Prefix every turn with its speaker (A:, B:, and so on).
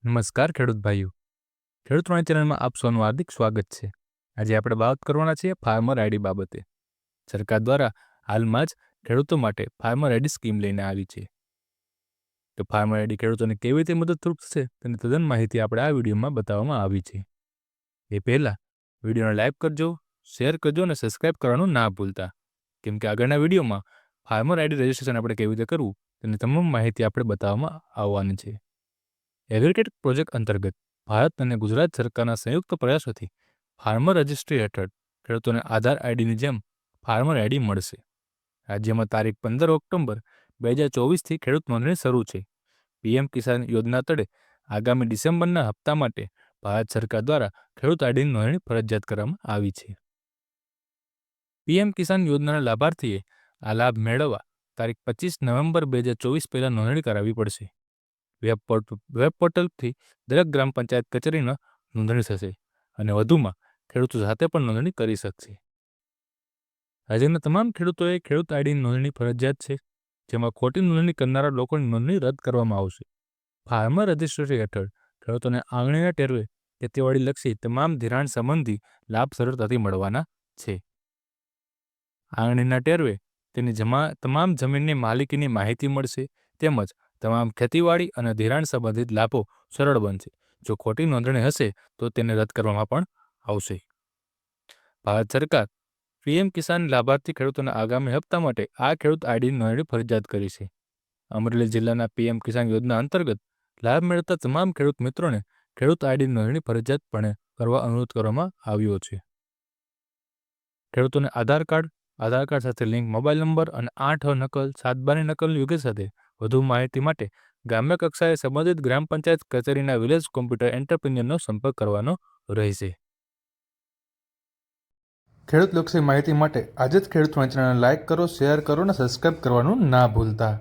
A: નમસ્કાર ખેડૂત ભાઈઓ. ખેડૂત વાણી ચેનલમાં આપ સૌનું હાર્દિક સ્વાગત છે. આજે આપણે વાત કરવાના છીએ ફાર્મર આઈડી બાબતે. સરકાર દ્વારા હાલમાં જ ખેડૂતો માટે ફાર્મર આઈડી સ્કીમ લઈને આવી છે. તો ફાર્મર આઈડી ખેડૂતોને કેવી રીતે મદદરૂપ થશે તેની તદ્દન માહિતી આપણે આ વિડીયોમાં બતાવવામાં આવી છે. એ પહેલાં વિડીયોને લાઈક કરજો, શેર કરજો અને સબસ્ક્રાઈબ કરવાનું ના ભૂલતા, કેમ કે આગળના વિડીયોમાં ફાર્મર આઈડી રજિસ્ટ્રેશન આપણે કેવી રીતે કરવું તેની તમામ માહિતી આપણે બતાવવામાં આવવાની છે. એગ્રીટેક પ્રોજેક્ટ અંતર્ગત ભારત અને ગુજરાત સરકારના સંયુક્ત પ્રયાસોથી ફાર્મર રજિસ્ટ્રી હેઠળ ખેડૂતોને આધાર આઈડીની જેમ ફાર્મર આઈડી મળશે. રાજ્યમાં તારીખ 15 ઓક્ટોબર 2024થી ખેડૂત નોંધણી શરૂ છે. પીએમ કિસાન યોજના તળે આગામી ડિસેમ્બરના હપ્તા માટે ભારત સરકાર દ્વારા ખેડૂત આઈડીની નોંધણી ફરજિયાત કરવામાં આવી છે. પીએમ કિસાન યોજનાના લાભાર્થીએ આ લાભ મેળવવા તારીખ 25 નવેમ્બર 2024 પહેલાં નોંધણી કરાવવી પડશે. વેબ પોર્ટલથી દરેક ગ્રામ પંચાયત કચેરીમાં નોંધણી થશે અને વધુમાં ખેડૂતો સાથે પણ નોંધણી કરી શકશે. રાજ્યના તમામ ખેડૂતોએ ખેડૂત આઈડીની નોંધણી ફરજિયાત છે, જેમાં ખોટી નોંધણી કરનારા લોકોની નોંધણી રદ કરવામાં આવશે. ફાર્મર રજિસ્ટ્રી હેઠળ ખેડૂતોને આંગળીના ટેરવે ખેતીવાડીલક્ષી તમામ ધિરાણ સંબંધી લાભ સરળતાથી મળવાના છે. આંગળીના ટેરવે તેની તમામ જમીનની માલિકીની માહિતી મળશે, તેમજ તમામ ખેતીવાડી અને ધિરાણ સંબંધિત લાભો સરળ બનશે. જો ખોટી નોંધણી હશે તો તેને રદ કરવામાં પણ આવશે. ભારત સરકાર પીએમ કિસાન લાભાર્થી ખેડૂતોના આગામી હપ્તા માટે આ ખેડૂત આઈડીની નોંધણી ફરજિયાત કરી છે. અમરેલી જિલ્લાના પીએમ કિસાન યોજના અંતર્ગત લાભ મેળવતા તમામ ખેડૂત મિત્રોને ખેડૂત આઈડીની નોંધણી ફરજિયાતપણે કરવા અનુરોધ કરવામાં આવ્યો છે. ખેડૂતોને આધાર કાર્ડ સાથે લિંક મોબાઈલ નંબર અને 8 નકલ 7 બારની નકલની વિગત સાથે વધુ માહિતી માટે ગ્રામ્ય કક્ષાએ સંબંધિત ગ્રામ પંચાયત કચેરીના વિલેજ કોમ્પ્યુટર એન્ટરપ્રિન્યોરનો સંપર્ક કરવાનો રહેશે. ખેડૂતલક્ષી માહિતી માટે આજે જ ખેડૂત વાણી ચેનલને લાઈક કરો, શેર કરો અને સબસ્ક્રાઈબ કરવાનું ના ભૂલતા.